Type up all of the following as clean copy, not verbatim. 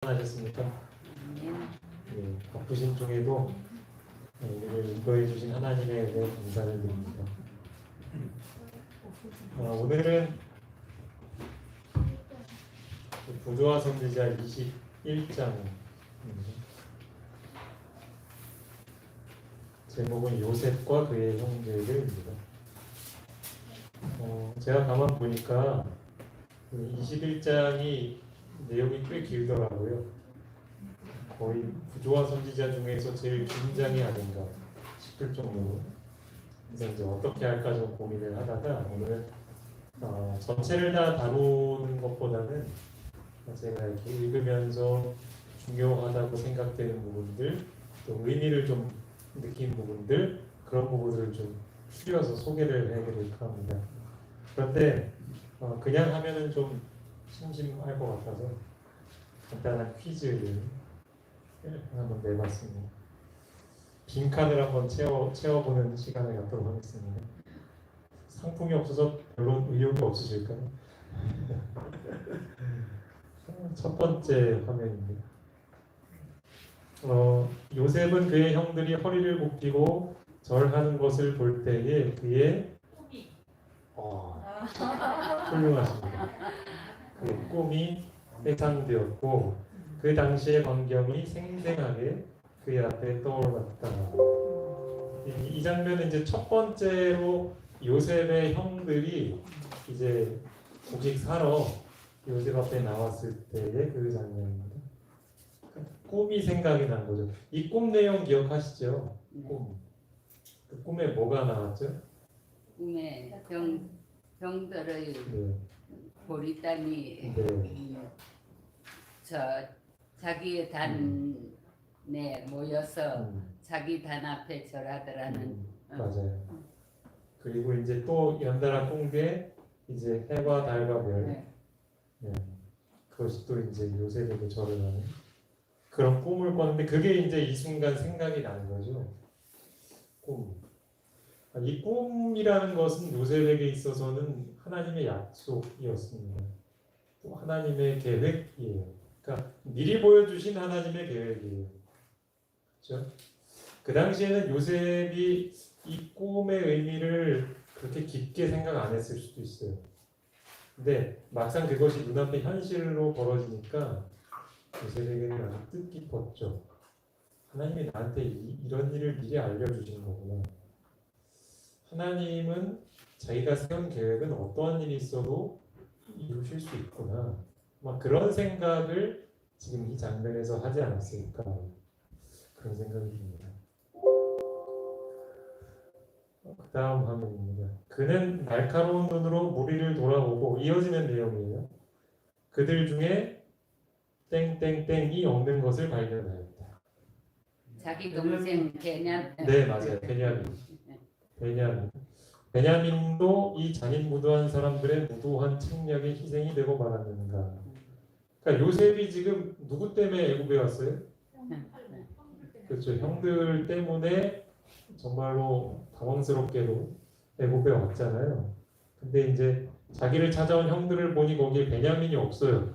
하셨습니까? 네, 바쁘신 중에도 우리를 인도해 주신 하나님에 대해 감사를 드립니다. 오늘은 부조와 선지자 21장 제목은 요셉과 그의 형제들입니다. 제가 가만 보니까 21장이 내용이 꽤 길더라고요. 거의 부조와 선지자 중에서 제일 긴 장이 아닌가 싶을 정도로. 그래서 이제 어떻게 할까 좀 고민을 하다가 오늘은 전체를 다 다루는 것보다는 제가 이렇게 읽으면서 중요하다고 생각되는 부분들, 또 의미를 좀 느낀 부분들, 그런 부분들을 좀 추려서 소개를 해드릴까 합니다. 그런데 그냥 하면은 좀 심심할 것 같아서 간단한 퀴즈를 한번 내봤습니다. 빈칸을 한번 채워보는 시간을 갖도록 하겠습니다. 상품이 없어서 별로 의욕이 없으실까요? 첫 번째 화면입니다. 요셉은 그의 형들이 허리를 굽히고 절하는 것을 볼 때에 그의 훌륭하십니다. 그의 꿈이 회상되었고 그 당시의 광경이 생생하게 그의 앞에 떠올랐다. 이 장면은 이제 첫 번째로 요셉의 형들이 이제 곡식 사러 요셉 앞에 나왔을 때의 그 장면입니다. 꿈이 생각이 난 거죠. 이 꿈 내용 기억하시죠? 꿈. 그 꿈에 뭐가 나왔죠? 꿈에 병들의 보리단이 자기의 단에 모여서 자기 단 앞에 절하더라는. 맞아요. 그리고 이제 또 연달아 꾼 게 이제 해와 달과 별. 그것이 또 이제 요셉에게 절을 하는 그런 꿈을 꿨는데 그게 이제 이 순간 생각이 나는 거죠. 꿈. 이 꿈이라는 것은 요셉에게 있어서는 하나님의 약속이었습니다. 또 하나님의 계획이에요. 그러니까 미리 보여주신 하나님의 계획이에요. 그렇죠? 그 당시에는 요셉이 이 꿈의 의미를 그렇게 깊게 생각 안 했을 수도 있어요. 근데 막상 그것이 눈앞에 현실로 벌어지니까 요셉에게는 아주 뜻깊었죠. 하나님이 나한테 이런 일을 미리 알려주신 거구나. 하나님은 자기가 세운 계획은 어떠한 일이 있어도 이루실 수 있구나. 막 그런 생각을 지금 이 장면에서 하지 않았을까. 그런 생각이 듭니다. 그 다음 화면입니다. 그는 날카로운 눈으로 무리를 돌아보고 이어지는 내용이에요. 그들 중에 땡땡땡이 없는 것을 발견하였다. 자기 동생 베냐민. 네, 맞아요. 베냐민도 이 잔인무도한 사람들의 무도한 책략의 희생이 되고 말았는가. 그러니까 요셉이 지금 누구 때문에 애굽에 왔어요? 그렇죠. 형들 때문에 정말로 당황스럽게도 애굽에 왔잖아요. 근데 이제 자기를 찾아온 형들을 보니 거기에 베냐민이 없어요.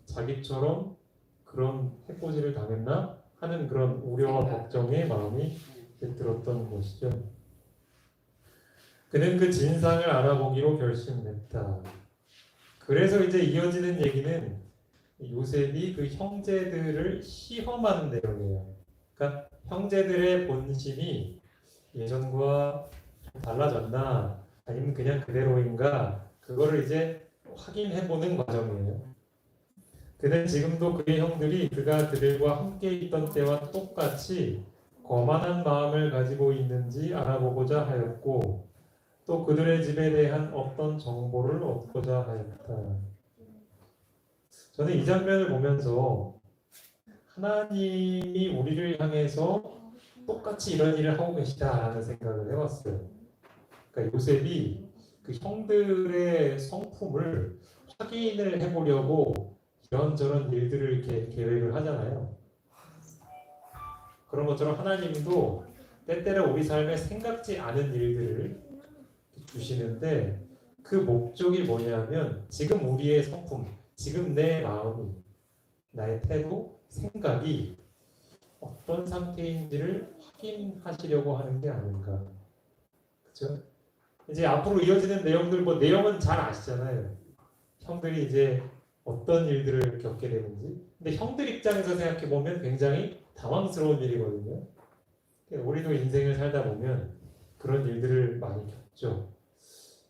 자기처럼 그런 해코지를 당했나 하는 그런 우려와 걱정의 마음이 들었던 것이죠. 그는 그 진상을 알아보기로 결심했다. 그래서 이제 이어지는 얘기는 요셉이 그 형제들을 시험하는 내용이에요. 그러니까 형제들의 본심이 예전과 달라졌나 아니면 그냥 그대로인가 그거를 이제 확인해보는 과정이에요. 그는 지금도 그의 형들이 그가 그들과 함께 있던 때와 똑같이 거만한 마음을 가지고 있는지 알아보고자 하였고 또 그들의 집에 대한 어떤 정보를 얻고자 하였다. 저는 이 장면을 보면서 하나님이 우리를 향해서 똑같이 이런 일을 하고 계시다라는 생각을 해봤어요. 그러니까 요셉이 그 형들의 성품을 확인을 해보려고 이런저런 일들을 이렇게 계획을 하잖아요. 그런 것처럼 하나님도 때때로 우리 삶에 생각지 않은 일들을 주시는데 그 목적이 뭐냐면 지금 우리의 성품, 지금 내 마음이 나의 태도, 생각이 어떤 상태인지를 확인하시려고 하는 게 아닌가. 그렇죠? 이제 앞으로 이어지는 내용들 뭐 내용은 잘 아시잖아요. 형들이 이제 어떤 일들을 겪게 되는지. 근데 형들 입장에서 생각해 보면 굉장히 당황스러운 일이거든요. 우리도 인생을 살다 보면 그런 일들을 많이 겪죠.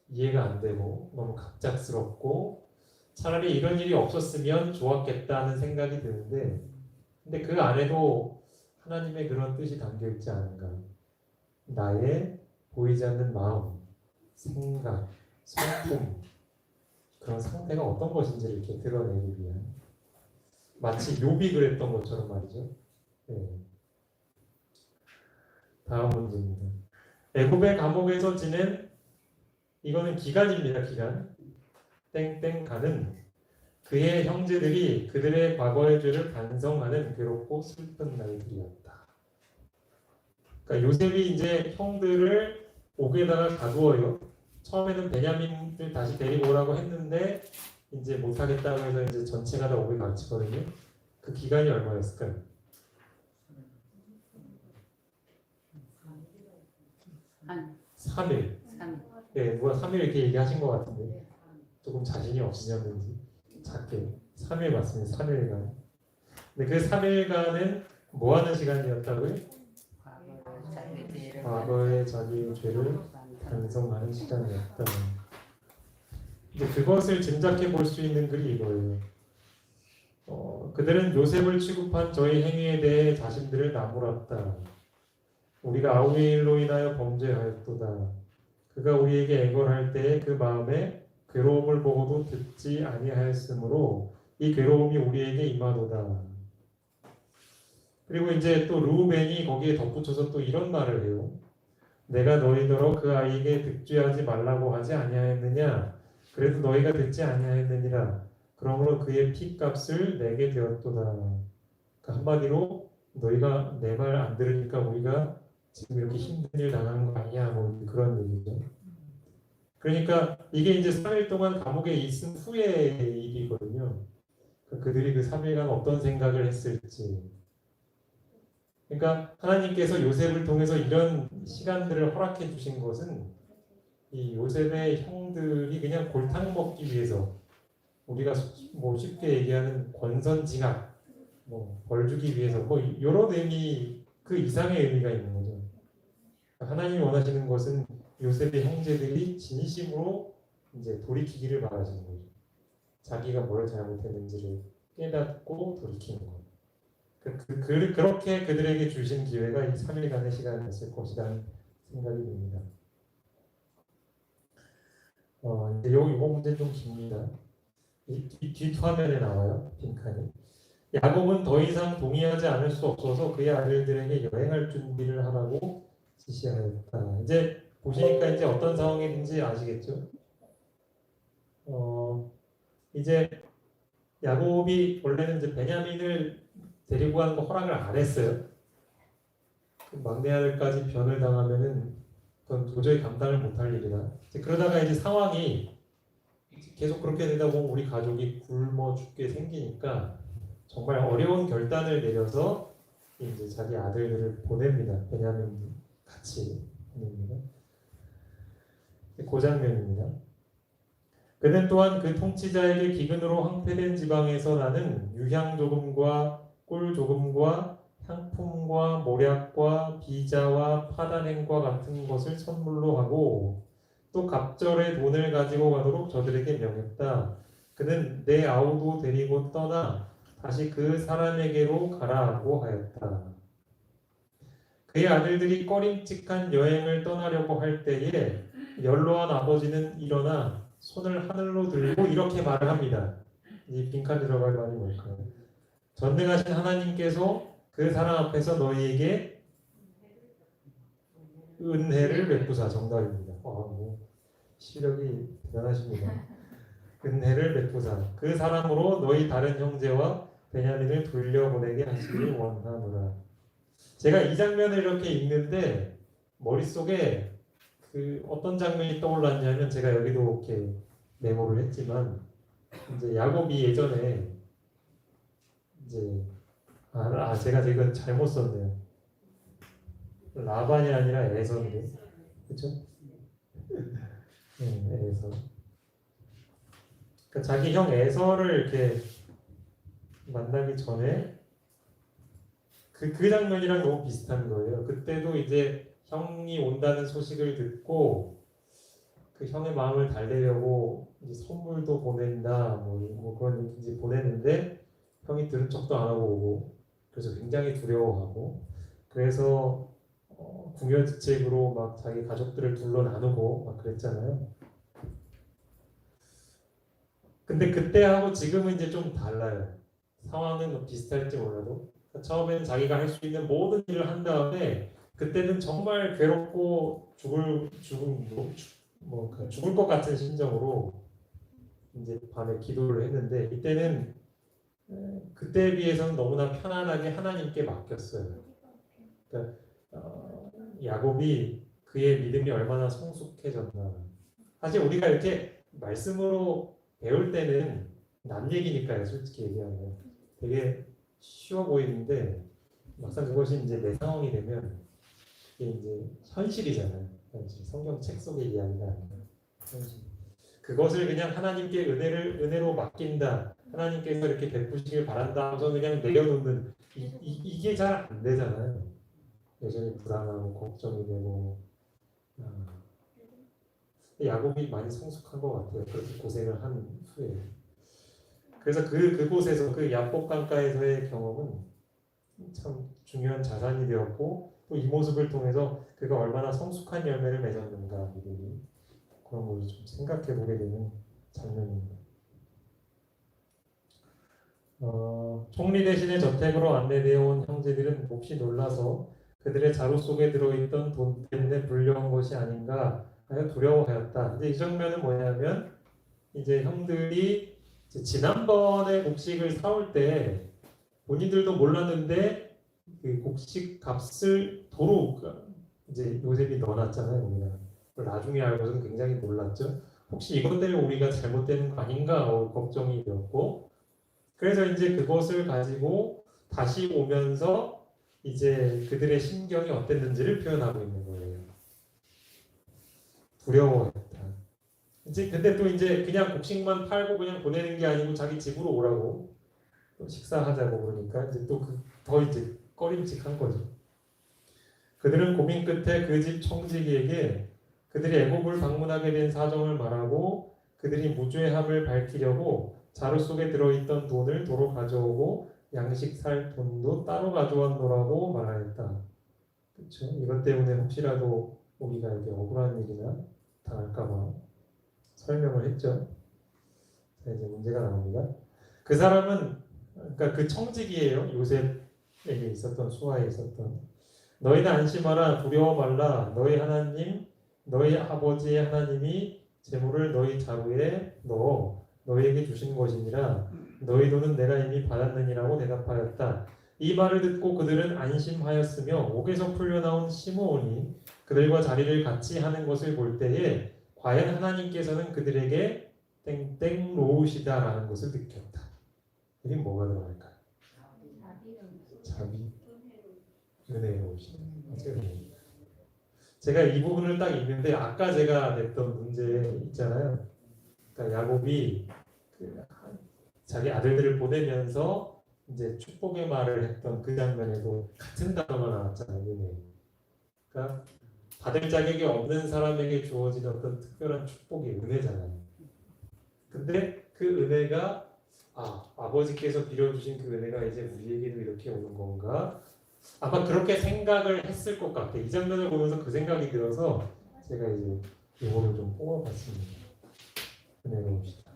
이해가 안 되고 너무 갑작스럽고 차라리 이런 일이 없었으면 좋았겠다는 생각이 드는데, 근데 그 안에도 하나님의 그런 뜻이 담겨 있지 않은가. 나의 보이지 않는 마음, 생각, 성품, 그런 상태가 어떤 것인지를 이렇게 드러내기 위한, 마치 욥이 그랬던 것처럼 말이죠. 네. 다음 문제입니다. 애굽의 감옥에서 지낸, 이거는 기간입니다. 기간. 땡땡가는 그의 형제들이 그들의 과거의 죄를 반성하는 괴롭고 슬픈 날들이었다. 그러니까 요셉이 이제 형들을 옥에다가 가두어요. 처음에는 베냐민을 다시 데리고 오라고 했는데 이제 못하겠다고 해서 이제 전체가 다 옥에 갇히거든요. 그 기간이 얼마였을까요? 한 3일. 3일. 네, 누가 3일 이렇게 얘기하신 것 같은데 조금 자신이 없으셨는지 작게 3일 맞습니다. 3일간. 근데 그 3일간은 뭐 하는 시간이었다고요? 과거의 자기의 죄를 반성하는 시간이었다. 이제 그것을 짐작해 볼 수 있는 글이 이거예요. 그들은 요셉을 취급한 저희 행위에 대해 자신들을 나무랐다. 우리가 아우의 일로 인하여 범죄하였도다. 그가 우리에게 애걸할 때에 그 마음에 괴로움을 보고도 듣지 아니하였으므로 이 괴로움이 우리에게 임하도다. 그리고 이제 또 르우벤이 거기에 덧붙여서 또 이런 말을 해요. 내가 너희더러 그 아이에게 득죄하지 말라고 하지 아니하였느냐? 그래도 너희가 듣지 아니하였느니라. 그러므로 그의 피값을 내게 되었도다. 그러니까 한마디로 너희가 내 말 안 들으니까 우리가 지금 이렇게 힘든 일 당하는 거 아니야? 뭐 그런 얘기죠. 그러니까 이게 이제 3일 동안 감옥에 있은 후의 일이거든요. 그들이 그 3일간 어떤 생각을 했을지. 그러니까 하나님께서 요셉을 통해서 이런 시간들을 허락해 주신 것은 이 요셉의 형들이 그냥 골탕 먹기 위해서, 우리가 뭐 쉽게 얘기하는 권선징악, 뭐 벌 주기 위해서 뭐 이런 의미, 그 이상의 의미가 있는 거죠. 하나님이 원하시는 것은 요셉의 형제들이 진심으로 이제 돌이키기를 바라시는 거죠. 자기가 뭘 잘못했는지를 깨닫고 돌이키는 것. 그렇게 그들에게 주신 기회가 이 3일간의 시간이었을 것이라는 생각이 듭니다. 이제 이거 문제 좀 깁니다. 이 뒷화면에 나와요. 빈칸이. 야곱은 더 이상 동의하지 않을 수 없어서 그의 아들들에게 여행할 준비를 하라고 지시하였다. 이제 보시니까 이제 어떤 상황인지 아시겠죠? 이제 야곱이 원래는 이제 베냐민을 데리고 가는 거 허락을 안 했어요. 막내 아들까지 변을 당하면은 그건 도저히 감당을 못할 일이다. 그러다가 이제 상황이 계속 그렇게 되다 보면 우리 가족이 굶어 죽게 생기니까 정말 어려운 결단을 내려서 이제 자기 아들들을 보냅니다. 베냐민 같이 보냅니다. 그 장면입니다. 그는 또한 그 통치자에게 기근으로 황폐된 지방에서 나는 유향 조금과 꿀 조금과 향품과 모략과 비자와 파단행과 같은 것을 선물로 하고 또 갑절에 돈을 가지고 가도록 저들에게 명했다. 그는 내 아우도 데리고 떠나 다시 그 사람에게로 가라고 하였다. 그의 아들들이 꺼림칙한 여행을 떠나려고 할 때에 연로한 아버지는 일어나 손을 하늘로 들고 이렇게 말을 합니다. 이 빈칸 들어갈 말이 뭘까요? 전능하신 하나님께서 그 사람 앞에서 너희에게 은혜를 베푸사. 정답입니다. 뭐 시력이 대단하십니다. 은혜를 베푸사. 그 사람으로 너희 다른 형제와 베냐민을 돌려보내게 하시길 원하노라. 제가 이 장면을 이렇게 읽는데 머릿속에 그 어떤 장면이 떠올랐냐면, 제가 여기도 이렇게 메모를 했지만 이제 야곱이 예전에 이제 제가 이거 잘못 썼네요. 라반이 아니라 에서인데, 그렇죠? 에서. 그러니까 자기 형 에서를 이렇게 만나기 전에 그 장면이랑 너무 비슷한 거예요. 그때도 이제 형이 온다는 소식을 듣고 그 형의 마음을 달래려고 이제 선물도 보낸다, 뭐 그런 이제 보냈는데 형이 들은 척도 안 하고 오고, 그래서 굉장히 두려워하고, 그래서 궁여지책으로 막 자기 가족들을 둘러 나누고 막 그랬잖아요. 근데 그때하고 지금은 이제 좀 달라요. 상황은 뭐 비슷할지 몰라도 처음에는 자기가 할 수 있는 모든 일을 한 다음에 그때는 정말 괴롭고 죽을 것 같은 심정으로 이제 밤에 기도를 했는데 이때는 그때에 비해서는 너무나 편안하게 하나님께 맡겼어요. 그러니까 야곱이 그의 믿음이 얼마나 성숙해졌나. 사실 우리가 이렇게 말씀으로 배울 때는 남 얘기니까요. 솔직히 얘기하면 되게 쉬워 보이는데 막상 그것이 이제 내 상황이 되면 이게 이제 현실이잖아요. 현실. 성경 책 속의 이야기가 아니라 현실. 그것을 그냥 하나님께 은혜로 맡긴다. 하나님께서 이렇게 베푸시길 바란다 하면서 그냥 내려놓는 이게 잘 안 되잖아요. 여전히 불안하고 걱정이 되고. 야곱이 많이 성숙한 것 같아요. 그렇게 고생을 한 후에. 그래서 그곳에서 그 야복 강가에서의 경험은 참 중요한 자산이 되었고 또 이 모습을 통해서 그가 얼마나 성숙한 열매를 맺었는가 믿음이 그런 걸 좀 생각해 보게 되는 장면입니다. 총리 대신에 저택으로 안내되어 온 형제들은 몹시 놀라서 그들의 자루 속에 들어있던 돈 때문에 불려온 것이 아닌가 하여 두려워하였다. 근데 이 장면은 뭐냐면 이제 형들이 이제 지난번에 곡식을 사올 때 본인들도 몰랐는데 그 곡식 값을 도로 이제 요셉이 넣어놨잖아요. 우리가 나중에 알고서는 굉장히 놀랐죠. 혹시 이것 때문에 우리가 잘못되는 거 아닌가 걱정이 되었고 그래서 이제 그것을 가지고 다시 오면서 이제 그들의 심경이 어땠는지를 표현하고 있는 거예요. 두려워했다. 이제 근데 또 이제 그냥 곡식만 팔고 그냥 보내는 게 아니고 자기 집으로 오라고 또 식사하자고 그러니까 이제 또 더 이제 꺼림칙한 거죠. 그들은 고민 끝에 그 집 청지기에게 그들이 애굽을 방문하게 된 사정을 말하고 그들이 무죄함을 밝히려고 자루 속에 들어있던 돈을 도로 가져오고 양식 살 돈도 따로 가져왔노라고 말하였다. 그렇죠? 이것 때문에 혹시라도 우리가 이렇게 억울한 일이나 당할까봐 설명을 했죠. 자, 이제 문제가 나옵니다. 그 사람은 그러니까 그 청지기예요. 요셉에게 있었던 수하에 있었던 너희는 안심하라 두려워 말라 너희 하나님 너희 아버지의 하나님이 재물을 너희 자루에 넣어 너희에게 주신 것이니라 너희 돈은 내가 이미 받았느니라고 대답하였다. 이 말을 듣고 그들은 안심하였으며 옥에서 풀려나온 시므온이 그들과 자리를 같이 하는 것을 볼 때에 과연 하나님께서는 그들에게 땡땡 놓으시다라는 것을 느꼈다. 이게 뭐가 들어갈까요? 자비, 은혜로우시다. 제가 이 부분을 딱 읽는데 아까 제가 냈던 문제 있잖아요. 그러니까 야곱이 자기 아들들을 보내면서 이제 축복의 말을 했던 그 장면에도 같은 단어가 나왔잖아요. 은혜. 그러니까 받을 자격이 없는 사람에게 주어진 어떤 특별한 축복이 은혜잖아요. 근데 그 은혜가 아버지께서 빌어주신 그 은혜가 이제 우리에게도 이렇게 오는 건가? 아마 그렇게 생각을 했을 것 같아요. 이 장면을 보면서 그 생각이 들어서 제가 이제 이거를 좀 뽑아봤습니다. 은혜로우시다.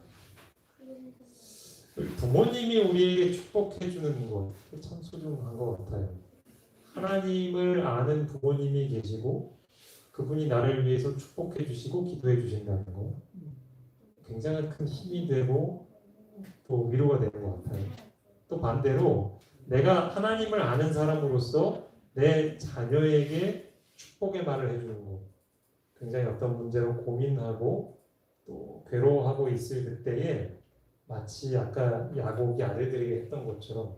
부모님이 우리에게 축복해 주는 것 참 소중한 것 같아요. 하나님을 아는 부모님이 계시고 그분이 나를 위해서 축복해 주시고 기도해 주신다는 거 굉장히 큰 힘이 되고 또 위로가 되는 것 같아요. 또 반대로 내가 하나님을 아는 사람으로서 내 자녀에게 축복의 말을 해주는 것 굉장히 어떤 문제로 고민하고 또 괴로워하고 있을 그때에 마치 아까 야곱이 아들들에게 했던 것처럼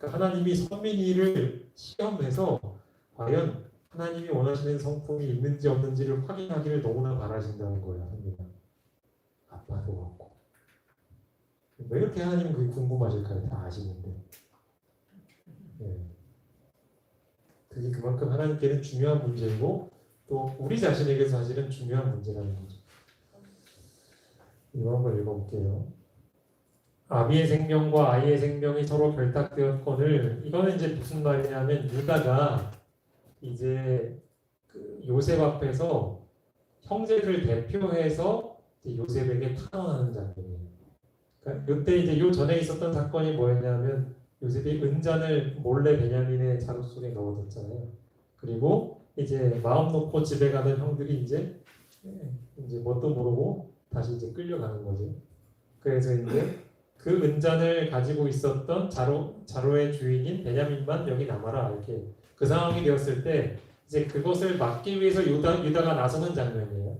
그러니까 하나님이 선민이를 시험해서 과연 하나님이 원하시는 성품이 있는지 없는지를 확인하기를 너무나 바라신다는 거예요. 합니다. 아빠도 그렇고. 왜 이렇게 하나님은 그게 궁금하실까요? 다 아시는데. 네. 그게 그만큼 하나님께는 중요한 문제이고 또 우리 자신에게도 사실은 중요한 문제라는 거죠. 이거 한번 읽어볼게요. 아비의 생명과 아이의 생명이 서로 결탁되었거늘 이거는 이제 무슨 말이냐면 유다가 이제 그 요셉 앞에서 형제를 대표해서 이제 요셉에게 탄원하는 장면이에요. 그러니까 이때 이제 요 전에 있었던 사건이 뭐였냐면 요셉이 은잔을 몰래 베냐민의 자루 속에 넣어뒀잖아요. 그리고 이제 마음 놓고 집에 가던 형들이 이제 뭣도 모르고 다시 이제 끌려가는 거죠. 그래서 이제 그 은잔을 가지고 있었던 자루의 주인인 베냐민만 여기 남아라 이렇게 그 상황이 되었을 때 이제 그것을 막기 위해서 유다가 나서는 장면이에요.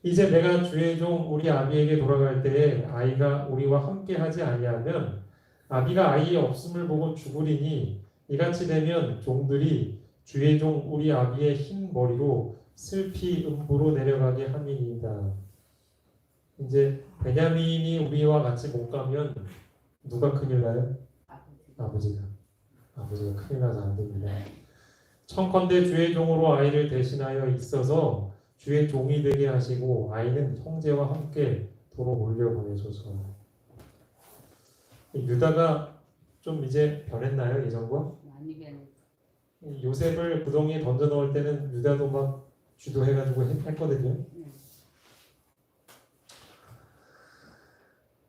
이제 내가 주의 종 우리 아비에게 돌아갈 때에 아이가 우리와 함께하지 아니하면 아비가 아이의 없음을 보고 죽으리니 이같이 되면 종들이 주의 종 우리 아비의 흰 머리로 슬피 음부로 내려가게 함이니이다. 이제 베냐민이 우리와 같이 못 가면 누가 큰일 나요? 아버지가 큰일 나서 안 됩니다. 청컨대 주의 종으로 아이를 대신하여 있어서 주의 종이 되게 하시고 아이는 형제와 함께 도로 몰려보내소서. 유다가 좀 이제 변했나요? 예전과? 많이 변했죠. 요셉을 구덩이에 던져 넣을 때는 유다도 막 주도해가지고 했거든요.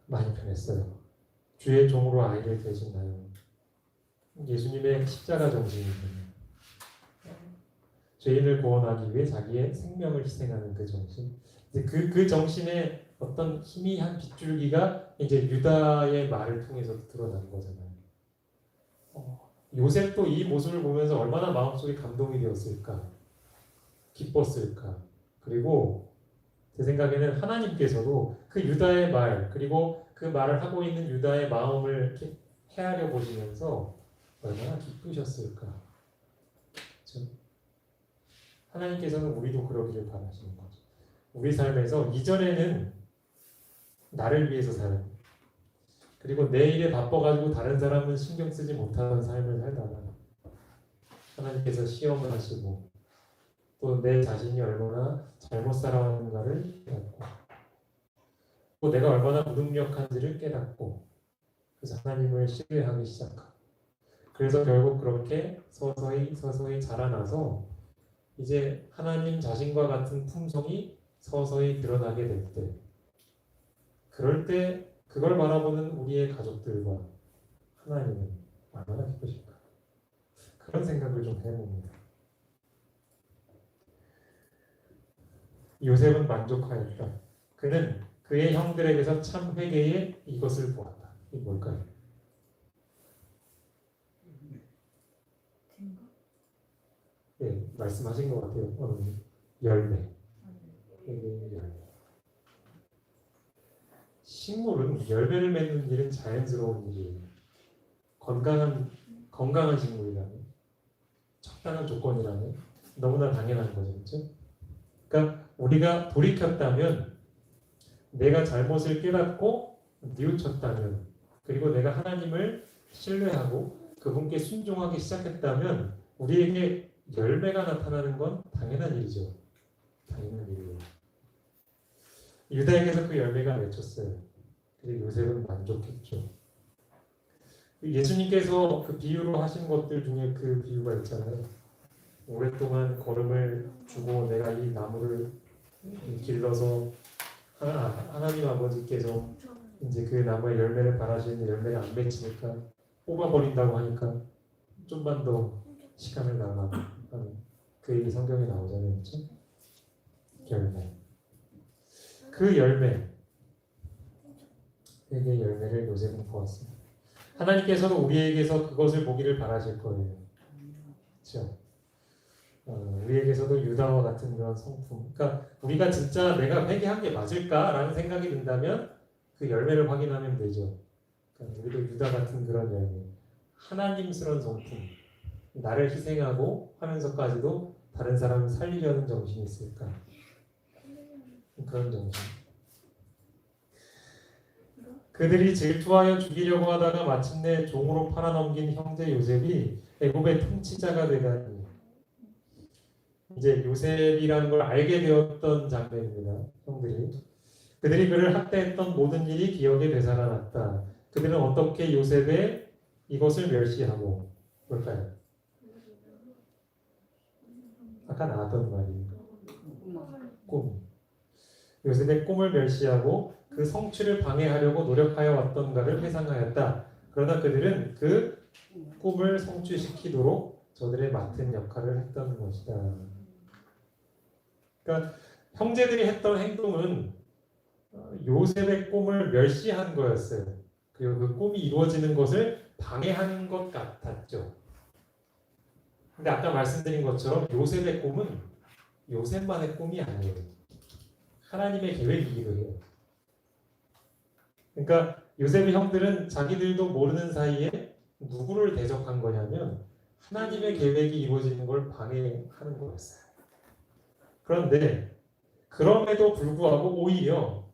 많이 변했어요. 주의 종으로 아이를 대신하여 예수님의 십자가 정신입니다. 죄인을 구원하기 위해 자기의 생명을 희생하는 그 정신. 이제 그 정신의 어떤 희미한 빗줄기가 이제 유다의 말을 통해서 드러나는 거잖아요. 요셉도 이 모습을 보면서 얼마나 마음속에 감동이 되었을까, 기뻤을까. 그리고 제 생각에는 하나님께서도 그 유다의 말 그리고 그 말을 하고 있는 유다의 마음을 이렇게 헤아려 보시면서 얼마나 기쁘셨을까. 그렇죠? 하나님께서는 우리도 그러기를 바라시는 거죠. 우리 삶에서 이전에는 나를 위해서 사는 그리고 내 일에 바빠가지고 다른 사람은 신경 쓰지 못하는 삶을 살다가 하나님께서 시험을 하시고 또 내 자신이 얼마나 잘못 살아왔는가를 깨닫고 또 내가 얼마나 무능력한지를 깨닫고 그래서 하나님을 신뢰하기 시작하고 그래서 결국 그렇게 서서히 자라나서 이제 하나님 자신과 같은 품성이 서서히 드러나게 될 때 그럴 때 그걸 바라보는 우리의 가족들과 하나님은 얼마나 기쁘실까 그런 생각을 좀 해봅니다. 요셉은 만족하였다. 그는 그의 형들에게서 참 회개에 이것을 보았다. 이게 뭘까요? 네, 말씀하신 것 같아요. 열매. 회개의 열매. 식물은 열매를 맺는 일은 자연스러운 일이에요. 건강한 식물이라면, 적당한 조건이라면 너무나 당연한 거죠, 그렇죠? 그러니까 우리가 돌이켰다면, 내가 잘못을 깨닫고 뉘우쳤다면, 그리고 내가 하나님을 신뢰하고 그분께 순종하기 시작했다면, 우리에게 열매가 나타나는 건 당연한 일이죠. 당연한 일이에요. 유다에게서 그 열매가 맺혔어요. 그리고 요셉은 만족했죠. 예수님께서 그 비유로 하신 것들 중에 그 비유가 있잖아요. 오랫동안 걸음을 주고 내가 이 나무를 길러서 하나님 아버지께서 이제 그 나무의 열매를 바라시는 열매가 안 맺히니까 뽑아버린다고 하니까 좀만 더 시간을 남아 그 얘기 성경에 나오잖아요. 그렇죠? 열매. 그 열매 회개의 열매를 요셉은 보았습니다. 하나님께서도 우리에게서 그것을 보기를 바라실 거예요. 그렇죠? 우리에게서도 유다와 같은 그런 성품. 그러니까 우리가 진짜 내가 회개한 게 맞을까라는 생각이 든다면 그 열매를 확인하면 되죠. 그러니까 우리도 유다 같은 그런 열매, 하나님스러운 성품, 나를 희생하고 하면서까지도 다른 사람을 살리려는 정신이 있을까? 그런 정신. 그들이 질투하여 죽이려고 하다가 마침내 종으로 팔아넘긴 형제 요셉이 애굽의 통치자가 되다니, 이제 요셉이라는 걸 알게 되었던 장면입니다. 형들이. 그들이 그를 학대했던 모든 일이 기억에 되살아났다. 그들은 어떻게 요셉의 이것을 멸시하고, 뭘까요? 아까 나왔던 말이에요. 꿈. 요셉의 꿈을 멸시하고 그 성취를 방해하려고 노력하여 왔던가를 회상하였다. 그러나 그들은 그 꿈을 성취시키도록 저들의 맡은 역할을 했던 것이다. 그러니까 형제들이 했던 행동은 요셉의 꿈을 멸시한 거였어요. 그리고 그 꿈이 이루어지는 것을 방해하는 것 같았죠. 근데 아까 말씀드린 것처럼 요셉의 꿈은 요셉만의 꿈이 아니에요. 하나님의 계획이기도 해요. 그러니까 요셉의 형들은 자기들도 모르는 사이에 누구를 대적한 거냐면 하나님의 계획이 이루어지는 걸 방해하는 거였어요. 그런데 그럼에도 불구하고 오히려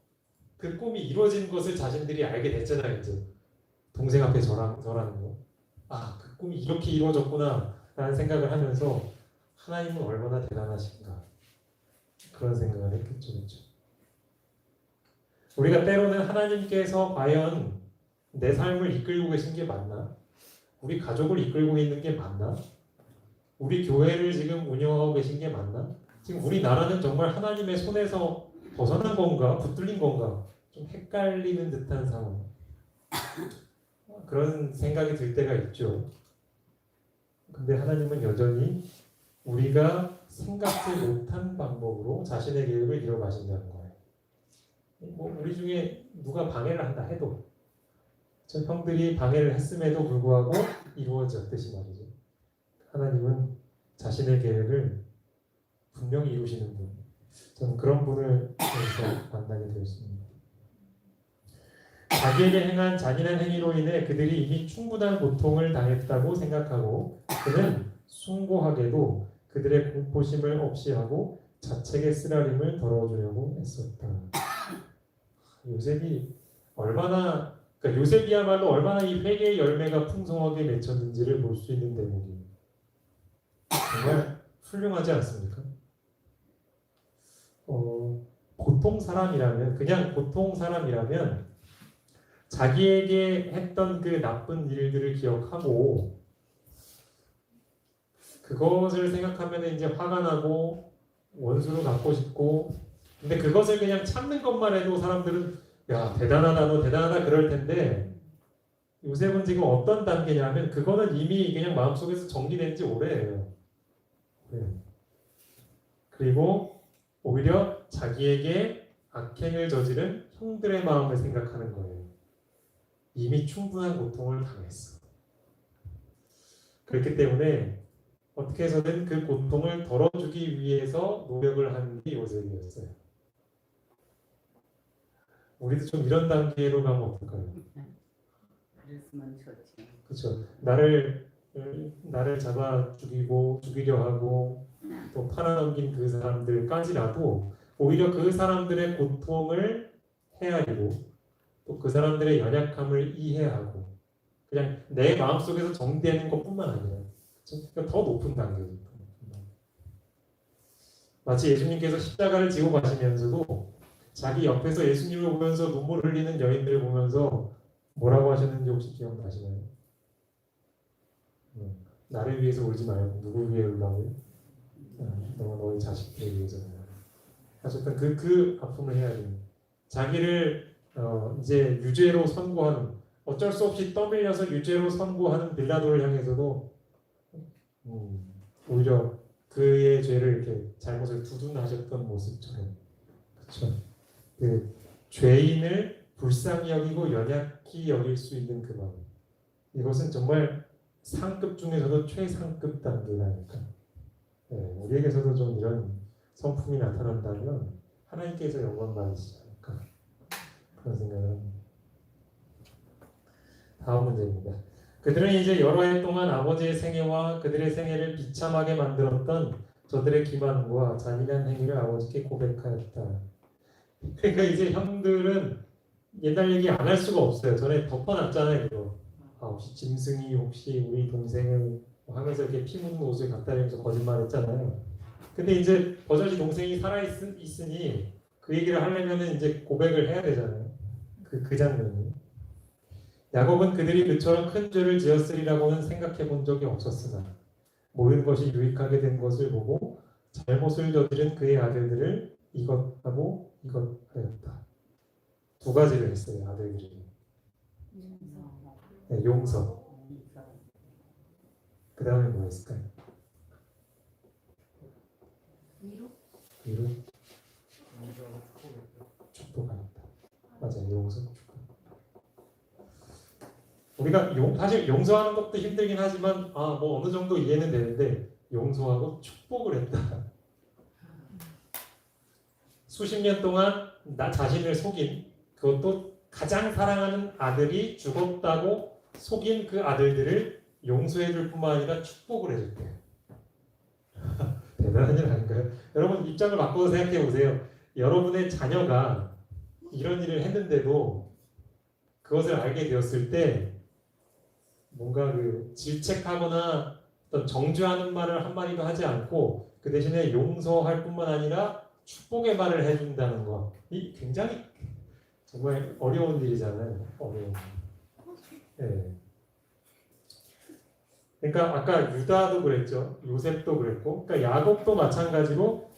그 꿈이 이루어진 것을 자신들이 알게 됐잖아요. 이제 동생 앞에 저라는 거. 아, 그 꿈이 이렇게 이루어졌구나 라는 생각을 하면서 하나님은 얼마나 대단하신가 그런 생각을 했겠죠. 그렇죠? 우리가 때로는 하나님께서 과연 내 삶을 이끌고 계신 게 맞나? 우리 가족을 이끌고 있는 게 맞나? 우리 교회를 지금 운영하고 계신 게 맞나? 지금 우리나라는 정말 하나님의 손에서 벗어난 건가? 붙들린 건가? 좀 헷갈리는 듯한 상황. 그런 생각이 들 때가 있죠. 근데 하나님은 여전히 우리가 생각지 못한 방법으로 자신의 계획을 이뤄가신다는 거예요. 뭐 우리 중에 누가 방해를 한다 해도 저 형들이 방해를 했음에도 불구하고 이루어졌듯이 말이죠. 하나님은 자신의 계획을 분명히 이루시는 분. 저는 그런 분을 여기서 만나게 되었습니다. 자기에게 행한 잔인한 행위로 인해 그들이 이미 충분한 고통을 당했다고 생각하고 그는 숭고하게도 그들의 공포심을 없이 하고 자책의 쓰라림을 덜어주려고 했었다. 요셉이 얼마나, 그러니까 요셉이야말로 얼마나 이 회개의 열매가 풍성하게 맺혔는지를 볼 수 있는 대목이에요. 정말 훌륭하지 않습니까? 보통 사람이라면, 그냥 보통 사람이라면 자기에게 했던 그 나쁜 일들을 기억하고 그것을 생각하면 이제 화가 나고 원수로 갚고 싶고, 근데 그것을 그냥 참는 것만 해도 사람들은 야 대단하다 너 대단하다 그럴 텐데 요셉은 지금 어떤 단계냐면 그거는 이미 그냥 마음속에서 정리된 지 오래예요. 네. 그리고 오히려 자기에게 악행을 저지른 형들의 마음을 생각하는 거예요. 이미 충분한 고통을 당했어. 그렇기 때문에 어떻게 해서든 그 고통을 덜어주기 위해서 노력을 하는 게 요셉이었어요. 우리도 좀 이런 단계로 가면 어떨까요? 그랬으면 좋지. 그렇죠. 나를 잡아 죽이려 하고 또 팔아넘긴 그 사람들까지라도 오히려 그 사람들의 고통을 헤아리고 또 그 사람들의 연약함을 이해하고 그냥 내 마음속에서 정되는 것뿐만 아니라 그러니까 더 높은 단계죠. 마치 예수님께서 십자가를 지고 가시면서도 자기 옆에서 예수님을 보면서 눈물 흘리는 여인들을 보면서 뭐라고 하셨는지 혹시 기억나시나요? 나를 위해서 울지 말고 누굴 위해 울라고요? 너희 자식들을 위해서 하셨던 그 아픔을 헤아리는 자기를 이제 유죄로 선고하는 어쩔 수 없이 떠밀려서 유죄로 선고하는 빌라도를 향해서도 오히려 그의 죄를 이렇게 잘못을 두둔하셨던 모습처럼 그렇죠. 그 죄인을 불쌍히 여기고 연약히 여길 수 있는 그 마음 이것은 정말 상급 중에서도 최상급 단계라니까. 네, 우리에게서도 좀 이런 성품이 나타난다면 하나님께서 영광 받으시지 않을까 그런 생각을 합니다. 다음 문제입니다. 그들은 이제 여러 해 동안 아버지의 생애와 그들의 생애를 비참하게 만들었던 저들의 기만과 잔인한 행위를 아버지께 고백하였다. 그러니까 이제 형들은 옛날 얘기 안 할 수가 없어요. 전에 덮어놨잖아요. 이거. 아, 혹시 짐승이 혹시 우리 동생을 하면서 이렇게 피 묻은 옷을 갖다 대면서 거짓말했잖아요. 근데 이제 버젓이 동생이 살아 있으니 그 얘기를 하려면은 이제 고백을 해야 되잖아요. 그 장면이. 야곱은 그들이 그처럼 큰 죄를 지었으리라고는 생각해 본 적이 없었으나 모든 것이 유익하게 된 것을 보고 잘못을 저지른 그의 아들들을 이것하고 이것하였다. 두 가지를 했어요. 아들들이. 네, 용서. 그 다음에 뭐 했을까요? 위로 축복하였다. 맞아요. 용서 축복. 우리가 사실 용서하는 것도 힘들긴 하지만 뭐 어느 정도 이해는 되는데 용서하고 축복을 했다. 수십 년 동안 나 자신을 속인 그것도 가장 사랑하는 아들이 죽었다고 속인 그 아들들을 용서해줄 뿐만 아니라 축복을 해줬대요. 대단한 일 아닌가요? 여러분 입장을 바꿔서 생각해 보세요. 여러분의 자녀가 이런 일을 했는데도 그것을 알게 되었을 때 뭔가 그 질책하거나 어떤 정죄하는 말을 한마디도 하지 않고 그 대신에 용서할 뿐만 아니라 축복의 말을 해준다는 거. 이 굉장히 정말 어려운 일이잖아요. 어려운 일. 네. 그러니까 아까 유다도 그랬죠. 요셉도 그랬고, 그러니까 야곱도 마찬가지로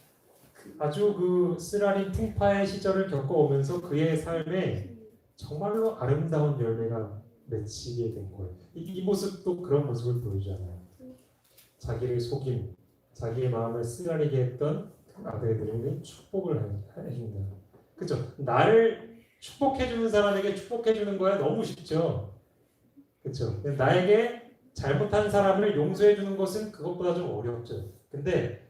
아주 그 쓰라린 풍파의 시절을 겪어오면서 그의 삶에 정말로 아름다운 열매가 맺히게 된 거예요. 이 모습도 그런 모습을 보여주잖아요. 자기를 속인, 자기의 마음을 쓰라리게 했던 아들들에게 축복을 해준다. 그렇죠? 나를 축복해주는 사람에게 축복해주는 거야 너무 쉽죠. 그렇죠? 나에게 잘못한 사람을 용서해주는 것은 그것보다 좀 어렵죠. 근데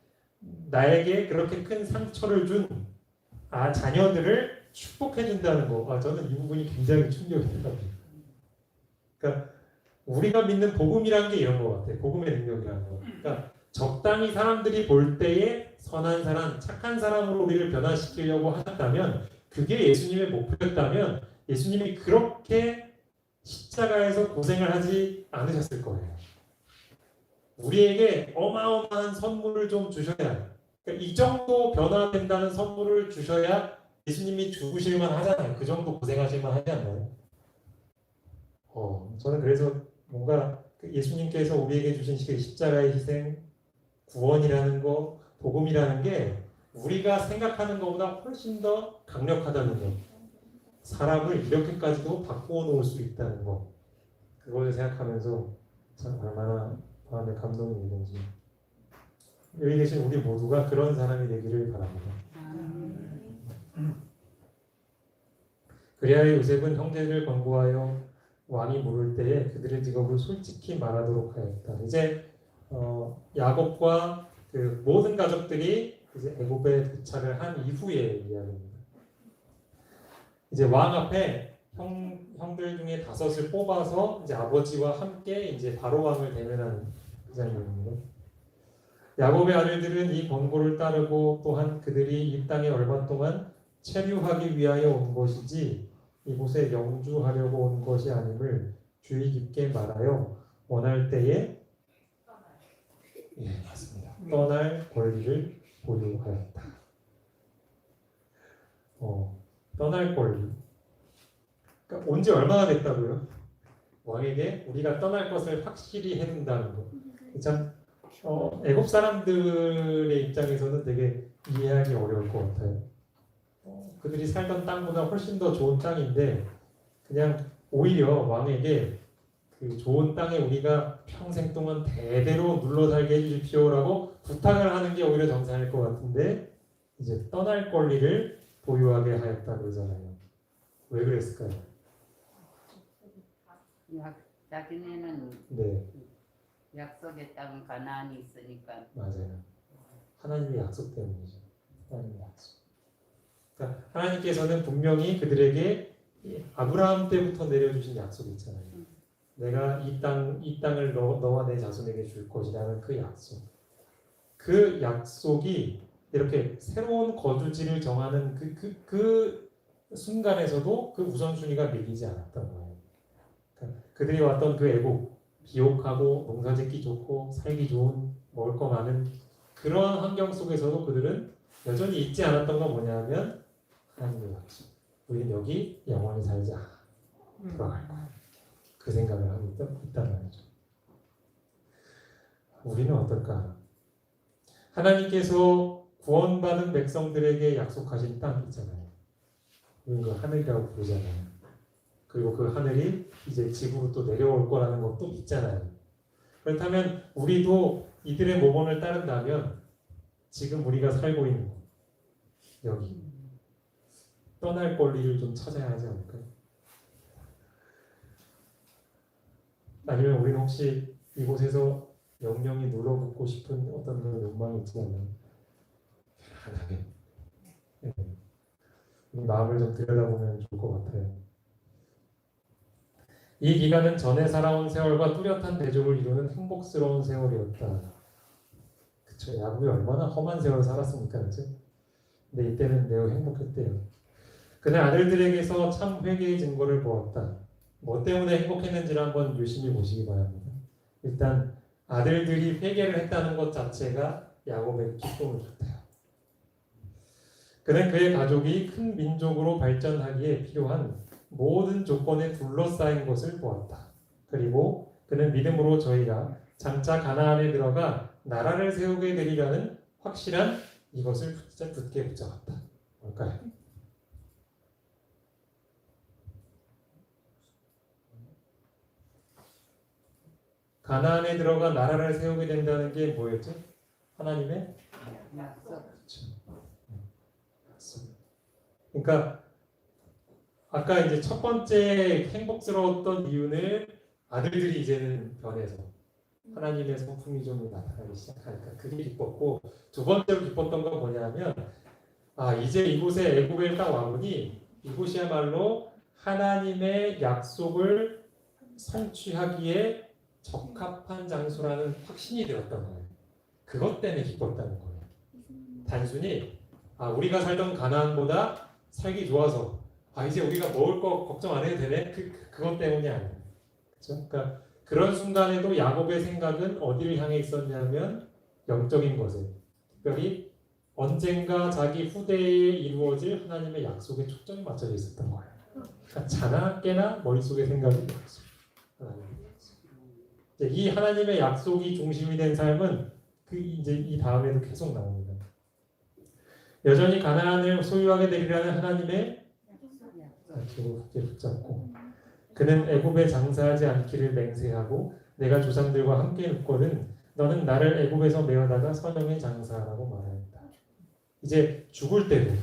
나에게 그렇게 큰 상처를 준 자녀들을 축복해준다는 거, 저는 이 부분이 굉장히 충격이더라고요. 그러니까 우리가 믿는 복음이라는 게 이런 것 같아요. 복음의 능력이라는 거. 그러니까 적당히 사람들이 볼 때에 선한 사람, 착한 사람으로 우리를 변화시키려고 하셨다면 그게 예수님의 목표였다면 예수님이 그렇게 십자가에서 고생을 하지 않으셨을 거예요. 우리에게 어마어마한 선물을 좀 주셔야 그러니까 이 정도 변화된다는 선물을 주셔야 예수님이 죽으실만 하잖아요. 그 정도 고생하실만 하지 않나요? 저는 그래서 뭔가 예수님께서 우리에게 주신 십자가의 희생, 구원이라는 거, 복음이라는 게 우리가 생각하는 것보다 훨씬 더 강력하다는 거. 사람을 이렇게까지도 바꾸어 놓을 수 있다는 거. 그걸 생각하면서 참 얼마나 마음에 감동이 있는지. 여기 계신 우리 모두가 그런 사람이 되기를 바랍니다. 그리하여 요셉은 형제를 권고하여 왕이 물을 때에 그들의 직업을 솔직히 말하도록 하였다. 이제 야곱과 그 모든 가족들이 이제 애굽에 도착을 한 이후의 이야기입니다. 이제 왕 앞에 형들 중에 5을 뽑아서 이제 아버지와 함께 이제 바로 왕을 대면하는 그 장면입니다. 야곱의 아들들은 이 권고를 따르고 또한 그들이 이 땅에 얼마 동안 체류하기 위하여 온 것이지 이곳에 영주하려고 온 것이 아님을 주의 깊게 말하여 원할 때에 맞습니다. 떠날 권리를 보유하였다. 떠날 권리. 그러니까 온지 얼마나 됐다고요? 왕에게 우리가 떠날 것을 확실히 해둔다는 거. 참 애굽 사람들의 입장에서는 되게 이해하기 어려울 것 같아요. 그들이 살던 땅보다 훨씬 더 좋은 땅인데 그냥 오히려 왕에게 그 좋은 땅에 우리가 평생 동안 대대로 눌러 살게 해주십시오라고 부탁을 하는 게 오히려 정상일 것 같은데 이제 떠날 권리를 보유하게 하였다 그러잖아요. 왜 그랬을까요? 자기네는 네, 약속의 땅 가나안이 있으니까. 맞아요. 하나님의 약속 때문이죠. 하나님의 약속. 그러니까 하나님께서는 분명히 그들에게 아브라함 때부터 내려주신 약속이 있잖아요. 내가 이 땅을 너와 내 자손에게 줄 것이라는 그 약속. 그 약속이 이렇게 새로운 거주지를 정하는 그 순간에서도 그 우선순위가 밀리지 않았던 거예요. 그러니까 그들이 왔던 그 애국, 비옥하고 농사짓기 좋고 살기 좋은 먹을 거 많은 그런 환경 속에서도 그들은 여전히 잊지 않았던 건 뭐냐면 하나님의 약속. 우리는 여기 영원히 살자. 돌아갈 거야. 그 생각을 하고 있단 말이죠. 우리는 어떨까? 하나님께서 구원받은 백성들에게 약속하신 땅 있잖아요. 우리는 그 하늘이라고 부르잖아요. 그리고 그 하늘이 이제 집으로 또 내려올 거라는 것도 있잖아요. 그렇다면 우리도 이들의 모범을 따른다면 지금 우리가 살고 있는 곳, 여기 떠날 권리를 좀 찾아야 하지 않을까요? 아니면 우리는 혹시 이곳에서 영영이 눌러붙고 싶은 어떤 그런 욕망이 있지 않나요? 편안하게 우리 마음을 좀 들여다보면 좋을 것 같아요. 이 기간은 전에 살아온 세월과 뚜렷한 대조를 이루는 행복스러운 세월이었다. 그쵸? 야곱이 얼마나 험한 세월을 살았습니까? 그죠? 근데 이때는 매우 행복했대요. 그는 아들들에게서 참 회개의 증거를 보았다. 뭐 때문에 행복했는지를 한번 유심히 보시기 바랍니다. 일단 아들들이 회개를 했다는 것 자체가 야곱에게 기쁨을 줬대요. 그는 그의 가족이 큰 민족으로 발전하기에 필요한 모든 조건에 둘러싸인 것을 보았다. 그리고 그는 믿음으로 저희가 장차 가나안에 들어가 나라를 세우게 되리라는 확실한 이것을 굳게 붙잡았다. 뭘까요? 가나안에 들어가 나라를 세우게 된다는 게 뭐였죠? 하나님의 약속. 그러니까 아까 이제 첫 번째 행복스러웠던 이유는 아들들이 이제는 변해서 하나님의 성품이 좀 나타나기 시작하니까 그게 기뻤고, 두 번째로 기뻤던 건 뭐냐면 이제 이곳에 애굽에 딱 와보니 이곳이야말로 하나님의 약속을 성취하기에 적합한 장소라는 확신이 들었던 거예요. 그것 때문에 기뻤다는 거예요. 단순히 우리가 살던 가나안보다 살기 좋아서 이제 우리가 먹을 거 걱정 안 해도 되네. 그것 때문이 아니에요. 그렇죠? 그러니까 그런 순간에도 야곱의 생각은 어디를 향해 있었냐면 영적인 것에, 특별히 언젠가 자기 후대에 이루어질 하나님의 약속에 초점이 맞춰져 있었던 거예요. 그러니까 자나깨나 머릿속에 생각이 없어요. 이 하나님의 약속이 중심이 된 삶은 이제 이 다음에도 계속 나옵니다. 여전히 가나안을 소유하게 되리라는 하나님의 약속을 굳게 붙잡고, 그는 애굽에 장사하지 않기를 맹세하고 내가 조상들과 함께 눕거든 너는 나를 애굽에서 메어다가 선영에 장사하라고 말하였다. 이제 죽을 때도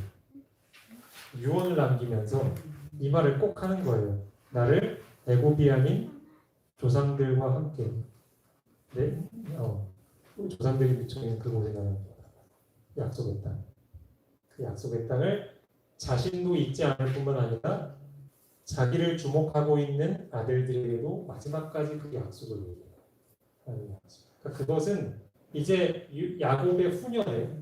유언을 남기면서 이 말을 꼭 하는 거예요. 나를 애굽이 아닌 조상들과 함께 조상들이 미쳐있는 그곳에 나는 약속의 땅, 그 약속의 땅을 자신도 잊지 않을 뿐만 아니라 자기를 주목하고 있는 아들들에게도 마지막까지 그 약속을 얘기해요. 그러니까 그것은 이제 야곱의 후년에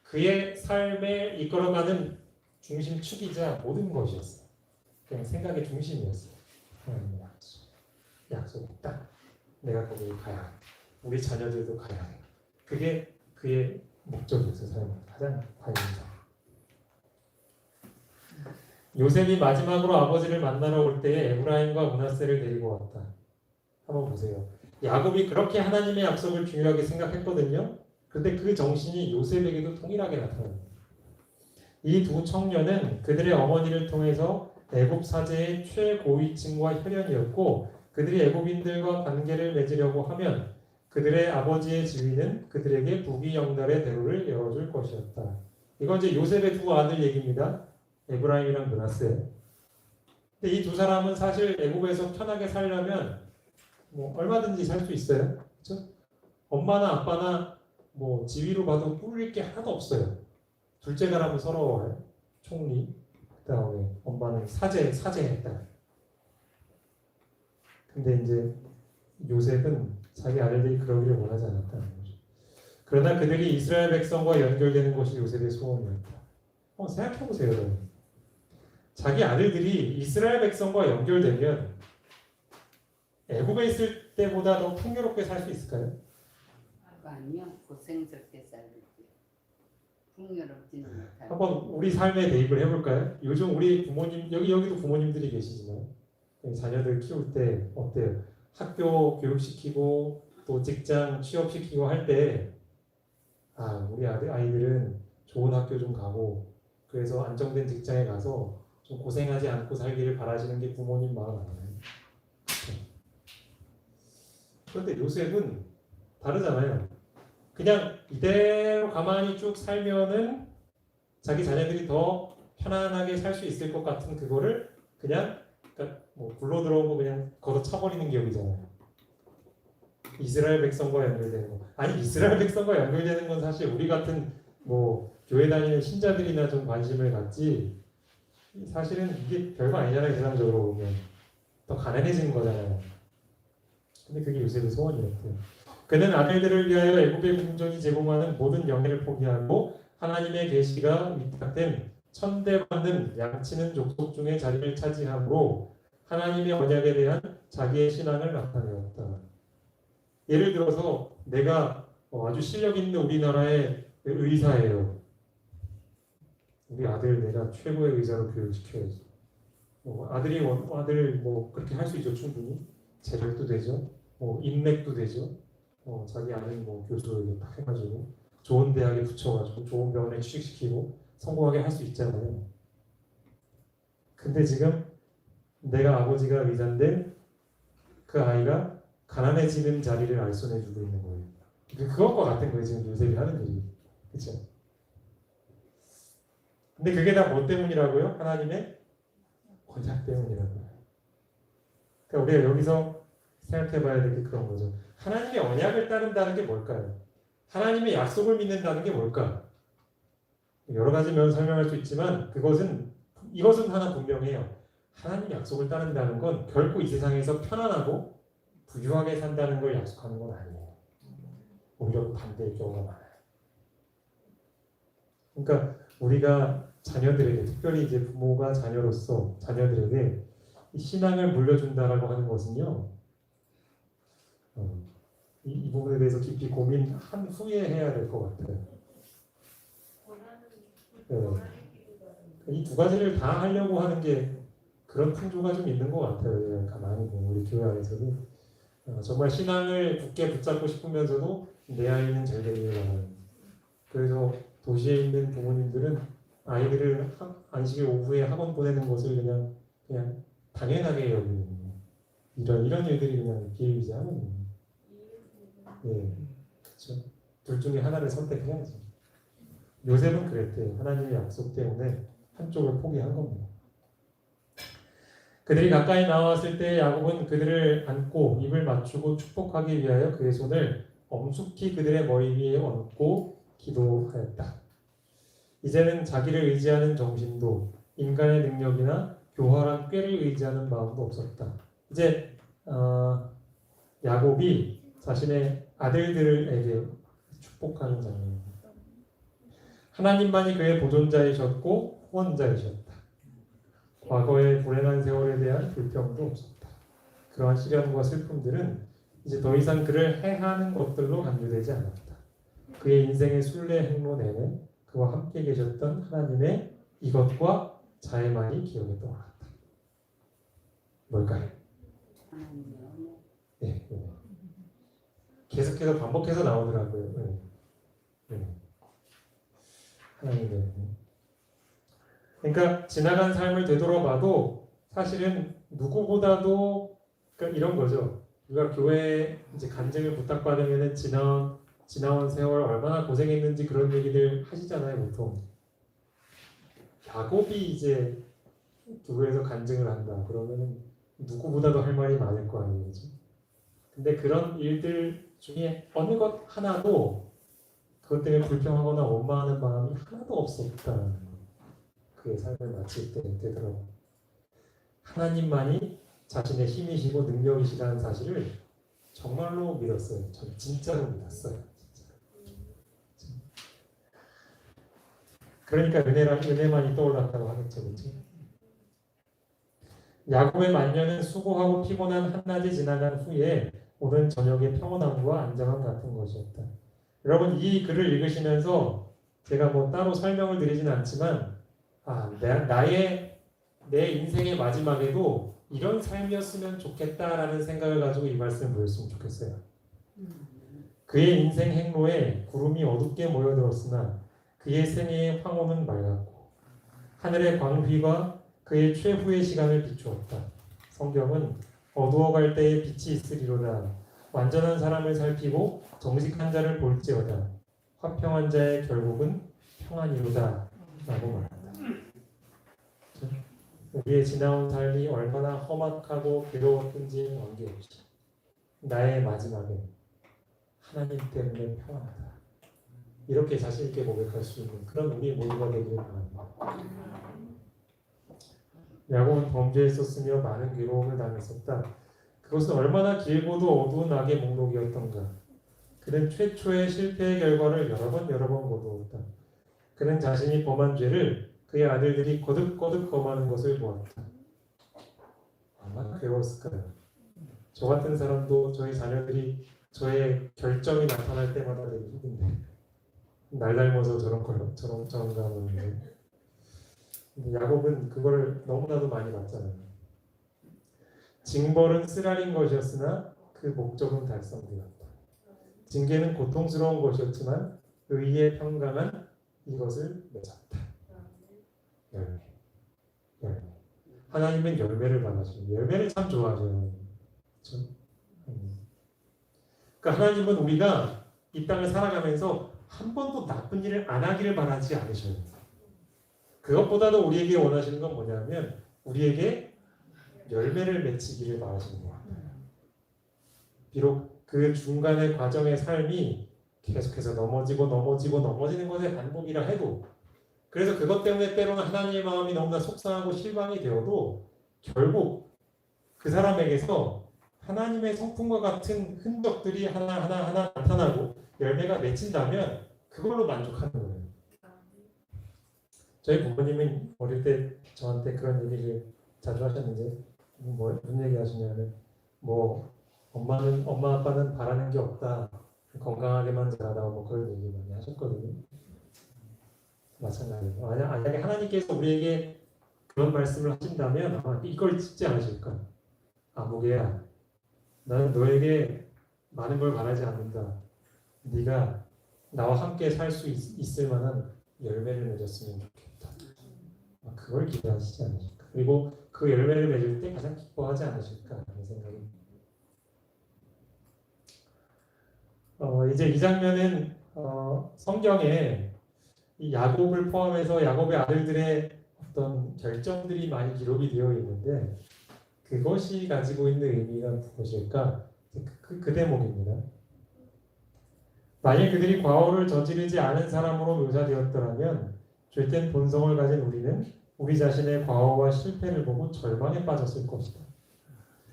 그의 삶에 이끌어가는 중심축이자 모든 것이었어요. 그냥 생각의 중심이었어요. 하나님의 약속의 땅, 내가 거기에 가야 해. 우리 자녀들도 가야 해. 그게 그의 목적이었어요. 삶의 가장 관심사. 요셉이 마지막으로 아버지를 만나러 올 때에 에브라임과 므낫세를 데리고 왔다. 한번 보세요. 야곱이 그렇게 하나님의 약속을 중요하게 생각했거든요. 그런데 그 정신이 요셉에게도 동일하게 나타납니다. 이 두 청년은 그들의 어머니를 통해서 애굽 사제의 최고위층과 혈연이었고, 그들이 애굽인들과 관계를 맺으려고 하면 그들의 아버지의 지위는 그들에게 부귀영달의 대로를 열어줄 것이었다. 이건 이제 요셉의 두 아들 얘기입니다. 에브라임이랑 므낫세. 근데 이 두 사람은 사실 애굽에서 편하게 살려면 얼마든지 살 수 있어요. 그렇죠? 엄마나 아빠나 지위로 봐도 꿀릴 게 하나도 없어요. 둘째가라면 서러워요. 총리. 그다음에 엄마는 사제의 딸. 근데 이제 요셉은 자기 아들들이 그러기를 원하지 않았다는 거죠. 그러나 그들이 이스라엘 백성과 연결되는 것이 요셉의 소원이었다. 생각해보세요. 여러분. 자기 아들들이 이스라엘 백성과 연결되면 애굽에 있을 때보다 더 풍요롭게 살 수 있을까요? 아니요, 고생스럽게 살지. 풍요롭지는 못하고. 한번 우리 삶에 대입을 해볼까요? 요즘 우리 부모님 여기도 부모님들이 계시지만 자녀들 키울 때 어때요? 학교 교육시키고 또 직장 취업시키고 할 때 우리 아이들은 좋은 학교 좀 가고 그래서 안정된 직장에 가서 좀 고생하지 않고 살기를 바라시는 게 부모님 마음 아니에요? 그런데 요셉은 다르잖아요. 그냥 이대로 가만히 쭉 살면은 자기 자녀들이 더 편안하게 살 수 있을 것 같은 그거를 그냥 그러니까 뭐 굴러 들어온 거 그냥 걷어차버리는 기업이잖아요. 이스라엘 백성과 연결되는 거. 아니 이스라엘 백성과 연결되는 건 사실 우리 같은 뭐 교회 다니는 신자들이나 좀 관심을 갖지 사실은 이게 별거 아니잖아요. 세상적으로 보면 더 가난해지는 거잖아요. 근데 그게 요셉의 소원이었대요. 그는 아들들을 위하여 애굽의 궁정이 제공하는 모든 영예를 포기하고 하나님의 계시가 위탁된 천대받는 양치는 족속 중에 자리를 차지함으로 하나님의 언약에 대한 자기의 신앙을 나타내었다. 예를 들어서 내가 아주 실력 있는 우리나라의 의사예요. 우리 아들 내가 최고의 의사로 교육시켜야지. 아들 뭐 그렇게 할 수 있죠 충분히. 재력도 되죠. 인맥도 되죠. 자기 아는 뭐 교수에게 딱 해가지고 좋은 대학에 붙여가지고 좋은 병원에 취직시키고 성공하게 할 수 있잖아요. 근데 지금 내가 아버지가 의사인데 그 아이가 가난해지는 자리를 알선해주고 있는 거예요. 그것과 같은 거예요 지금 요셉이 하는 일이. 그렇죠? 근데 그게 다 뭐 때문이라고요? 하나님의 언약 때문이라고요. 그러니까 우리가 여기서 생각해봐야 될 게 그런 거죠. 하나님의 언약을 따른다는 게 뭘까요? 하나님의 약속을 믿는다는 게 뭘까? 여러 가지 면 설명할 수 있지만 이것은 하나 분명해요. 하나님의 약속을 따른다는 건 결코 이 세상에서 편안하고 부유하게 산다는 걸 약속하는 건 아니에요. 오히려 반대의 경우가 많아요. 그러니까 우리가 자녀들에게 특별히 이제 부모가 자녀로서 자녀들에게 이 신앙을 물려준다라고 하는 것은요. 이 부분에 대해서 깊이 고민한 후에 해야 될 것 같아요. 이 두 가지를 다 하려고 하는 게 그런 풍조가 좀 있는 것 같아요. 가만히 보면 우리 교회 안에서도 정말 신앙을 굳게 붙잡고 싶으면서도 내 아이는 잘 되기를 바라는. 그래서 도시에 있는 부모님들은 아이들을 안식일 오후에 학원 보내는 것을 그냥 당연하게 여기는 이런 일들이 그냥 비일비재하거든요. 예, 그렇죠. 둘 중에 하나를 선택해야죠. 요셉은 그랬대요. 하나님의 약속 때문에 한쪽을 포기한 겁니다. 그들이 가까이 나왔을 때 야곱은 그들을 안고 입을 맞추고 축복하기 위하여 그의 손을 엄숙히 그들의 머리 위에 얹고 기도하였다. 이제는 자기를 의지하는 정신도 인간의 능력이나 교활한 꾀를 의지하는 마음도 없었다. 이제 야곱이 자신의 아들들에게 축복하는 장면입니다. 하나님만이 그의 보존자이셨고 후원자이셨다. 과거의 불행한 세월에 대한 불평도 없었다. 그러한 시련과 슬픔들은 이제 더 이상 그를 해하는 것들로 간주되지 않았다. 그의 인생의 순례 행로 내내 그와 함께 계셨던 하나님의 이것과 자애만이 기억에 떠올랐다. 뭘까요? 네. 계속해서 반복해서 나오더라고요. 하나님의. 그러니까 지나간 삶을 되돌아봐도 사실은 누구보다도 그러니까 이런 거죠. 우리가 교회에 이제 간증을 부탁받으면 지나온 세월 얼마나 고생했는지 그런 얘기들 하시잖아요, 보통. 야곱이 이제 교회에서 간증을 한다. 그러면 누구보다도 할 말이 많을 거 아니겠죠. 근데 그런 일들 중에 어느 것 하나도 그것 때문에 불평하거나 원망하는 마음이 하나도 없었다는 거예요. 그의 삶을 마칠 때 되더라고요. 하나님만이 자신의 힘이시고 능력이시라는 사실을 정말로 믿었어요. 전 진짜로 믿었어요. 진짜로. 그러니까 은혜만이 떠올랐다고 하겠죠, 그렇지? 야곱의 만년은 수고하고 피곤한 한낮이 지나간 후에 오는 저녁의 평온함과 안정함 같은 것이었다. 여러분 이 글을 읽으시면서 제가 뭐 따로 설명을 드리진 않지만 내 인생의 마지막에도 이런 삶이었으면 좋겠다라는 생각을 가지고 이 말씀을 보였으면 좋겠어요. 그의 인생 행로에 구름이 어둡게 모여들었으나 그의 생애의 황혼은 맑았고 하늘의 광휘가 그의 최후의 시간을 비추었다. 성경은 어두워갈 때에 빛이 있으리로다. 완전한 사람을 살피고 정직한 자를 볼지어다. 화평한 자의 결국은 평안이로다. 라고 말한다. 우리의 지나온 삶이 얼마나 험악하고 괴로웠든지 관계없이 나의 마지막에 하나님 때문에 평안하다. 이렇게 자신 있게 고백할 수 있는 그런 우리 모두가 되기를 바랍니다. 야곱은 범죄했었으며 많은 괴로움을 당했었다. 그것은 얼마나 길고도 어두운 악의 목록이었던가. 그는 최초의 실패의 결과를 여러 번 거두었다. 그는 자신이 범한 죄를 그의 아들들이 거듭거듭 범하는 것을 보았다. 얼마나 괴로웠을까요? 저 같은 사람도 저희 자녀들이 저의 결정이 나타날 때마다 되게 힘든데 날 닮아서 저런가 하는데 야곱은 그걸 너무나도 많이 봤잖아요. 징벌은 쓰라린 것이었으나 그 목적은 달성되었다. 징계는 고통스러운 것이었지만 의의 평강은 이것을 맺었다. 열매. 하나님은 열매를 바라시고 열매를 참 좋아하셔요. 그렇죠? 그러니까 하나님은 우리가 이 땅을 살아가면서 한 번도 나쁜 일을 안 하기를 바라지 않으셔요. 그것보다도 우리에게 원하시는 건 뭐냐면 우리에게 열매를 맺히기를 바라시는 것 같아요. 비록 그 중간의 과정의 삶이 계속해서 넘어지는 것의 반복이라 해도 그래서 그것 때문에 때로는 하나님의 마음이 너무나 속상하고 실망이 되어도 결국 그 사람에게서 하나님의 성품과 같은 흔적들이 하나하나 나타나고 열매가 맺힌다면 그걸로 만족하는 거예요. 저희 부모님은 어릴 때 저한테 그런 얘기를 자주 하셨는데 무슨 얘기 하시냐면 엄마 아빠는 바라는 게 없다. 건강하게만 자라다고 그런 얘기 많이 하셨거든요. 마찬가지로 만약에 하나님께서 우리에게 그런 말씀을 하신다면 아마 이걸 짓지 않으실까? 무게야, 나는 너에게 많은 걸 바라지 않는다. 네가 나와 함께 살 수 있을 만한 열매를 맺었으면 좋겠다. 그걸 기대하시지 않으실까? 그리고 그 열매를 맺을 때 가장 기뻐하지 않으실까 하는 생각이. 이제 이 장면은 성경에 이 야곱을 포함해서 야곱의 아들들의 어떤 결정들이 많이 기록이 되어 있는데 그것이 가지고 있는 의미가 무엇일까? 그 대목입니다. 만일 그들이 과오를 저지르지 않은 사람으로 묘사되었더라면 죄된 본성을 가진 우리는 우리 자신의 과오와 실패를 보고 절망에 빠졌을 것이다.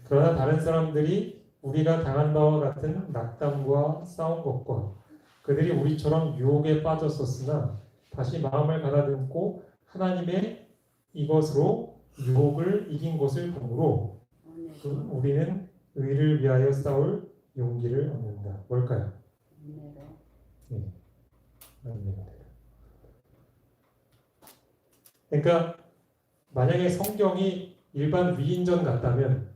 그러나 다른 사람들이 우리가 당한 바와 같은 낙담과 싸운 것과 그들이 우리처럼 유혹에 빠졌었으나 다시 마음을 가다듬고 하나님의 이것으로 유혹을 이긴 것을 보므로 우리는 의를 위하여 싸울 용기를 얻는다. 뭘까요? 네. 그러니까 만약에 성경이 일반 위인전 같다면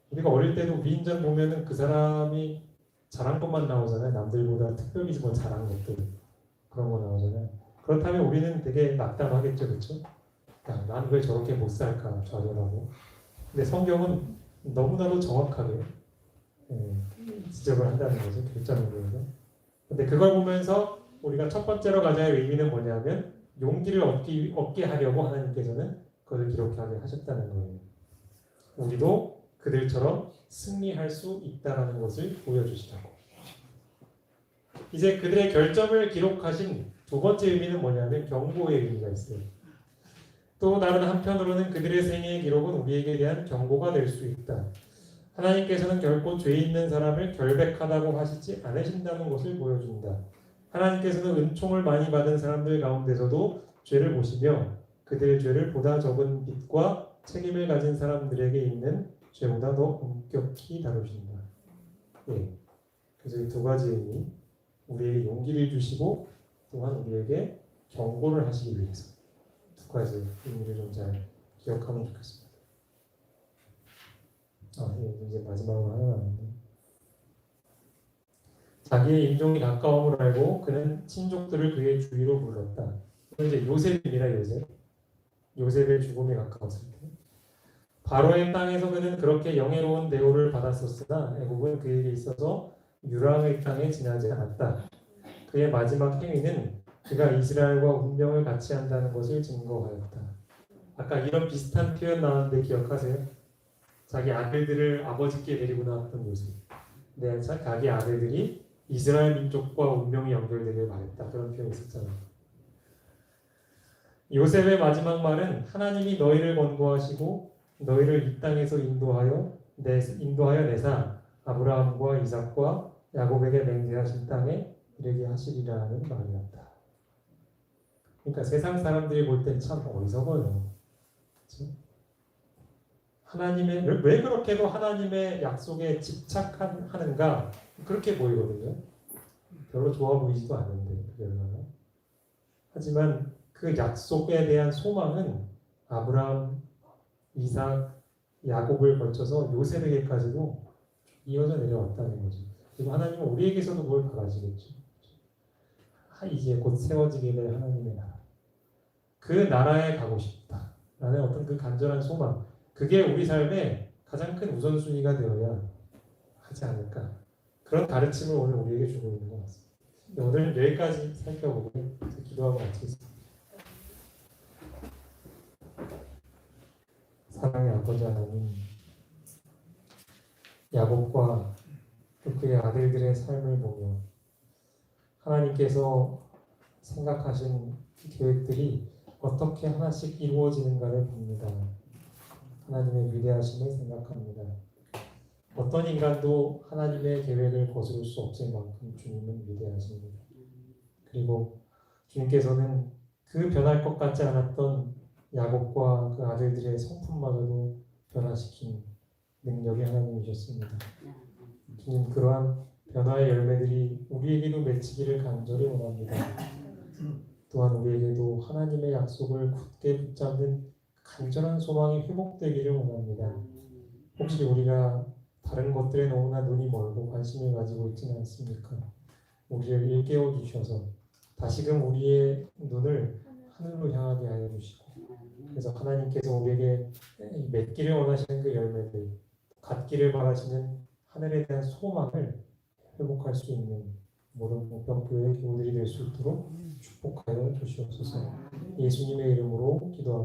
우리가 어릴 때도 위인전 보면은 그 사람이 잘한 것만 나오잖아요. 남들보다 특별히 뭐 잘한 것들 그런 거 나오잖아요. 그렇다면 우리는 되게 낙담하겠죠, 그렇죠? 난 왜 저렇게 못 살까 좌절하고. 근데 성경은 너무나도 정확하게 지적을 한다는 거죠, 결정으로서. 근데 그걸 보면서 우리가 첫 번째로 가져야 할 의미는 뭐냐면 용기를 얻게 하려고 하나님께서는 그것을 기록하게 하셨다는 거예요. 우리도 그들처럼 승리할 수 있다는 것을 보여주시라고. 이제 그들의 결점을 기록하신 두 번째 의미는 뭐냐면 경고의 의미가 있어요. 또 다른 한편으로는 그들의 생애의 기록은 우리에게 대한 경고가 될 수 있다. 하나님께서는 결코 죄 있는 사람을 결백하다고 하시지 않으신다는 것을 보여준다. 하나님께서는 은총을 많이 받은 사람들 가운데서도 죄를 보시며 그들의 죄를 보다 적은 빚과 책임을 가진 사람들에게 있는 죄보다 더 엄격히 다루신다. 예. 그래서 이 두 가지 의미, 우리에게 용기를 주시고 또한 우리에게 경고를 하시기 위해서 두 가지 의미를 좀 잘 기억하면 좋겠습니다. 예, 이제 마지막으로 하나 남았네요. 자기의 임종이 가까움을 알고 그는 친족들을 그의 주위로 불렀다. 이건 이제 요셉입니다. 요셉의 죽음이 가까웠을 때 바로의 땅에서 그는 그렇게 영예로운 대우를 받았었으나 애국은 그에게 있어서 유랑의 땅에 지나지 않았다. 그의 마지막 행위는 그가 이스라엘과 운명을 같이 한다는 것을 증거하였다. 아까 이런 비슷한 표현 나왔는데 기억하세요? 자기 아들들을 아버지께 데리고 나왔던 요셉. 네, 자기 아들들이 이스라엘 민족과 운명이 연결되길 바랬다. 그런 표현이 있었잖아요. 요셉의 마지막 말은 하나님이 너희를 권고하시고 너희를 이 땅에서 인도하여 내사 아브라함과 이삭과 야곱에게 맹세하신 땅에 이르게 하시리라는 말이었다. 그러니까 세상 사람들이 볼 땐 참 어리석어요. 그렇죠? 왜 그렇게도 하나님의 약속에 집착하는가 그렇게 보이거든요. 별로 좋아 보이지도 않는데 얼마나. 하지만 그 약속에 대한 소망은 아브라함, 이삭, 야곱을 거쳐서 요셉에게까지도 이어져 내려왔다는 거죠. 그리고 하나님은 우리에게서도 뭘 바라시겠죠. 이제 곧 세워지게 될 하나님의 나라. 그 나라에 가고 싶다. 라는 어떤 그 간절한 소망. 그게 우리 삶의 가장 큰 우선순위가 되어야 하지 않을까. 그런 가르침을 오늘 우리에게 주고 있는 것 같습니다. 오늘 여기까지 살펴보고 기도하고 마치겠습니다. 사랑의 아버지 하나님, 야곱과 그의 아들들의 삶을 보며 하나님께서 생각하신 계획들이 어떻게 하나씩 이루어지는가를 봅니다. 하나님의 위대하심을 생각합니다. 어떤 인간도 하나님의 계획을 거스를 수 없을 만큼 주님은 위대하십니다. 그리고 주님께서는 그 변할 것 같지 않았던 야곱과 그 아들들의 성품마저도 변화시킨 능력의 하나님이셨습니다. 주님, 그러한 변화의 열매들이 우리에게도 맺히기를 간절히 원합니다. 또한 우리에게도 하나님의 약속을 굳게 붙잡는 간절한 소망이 회복되기를 원합니다. 혹시 우리가 다른 것들에 너무나 눈이 멀고 관심을 가지고 있지는 않습니까? 우리를 일깨워 주셔서 다시금 우리의 눈을 하늘로 향하게 하여 주시고, 그래서 하나님께서 우리에게 맺기를 원하시는 그 열매들, 갖기를 바라시는 하늘에 대한 소망을 회복할 수 있는 모든 목병교회 교우들이 될 수 있도록 축복하여 주시옵소서. 예수님의 이름으로 기도합니다.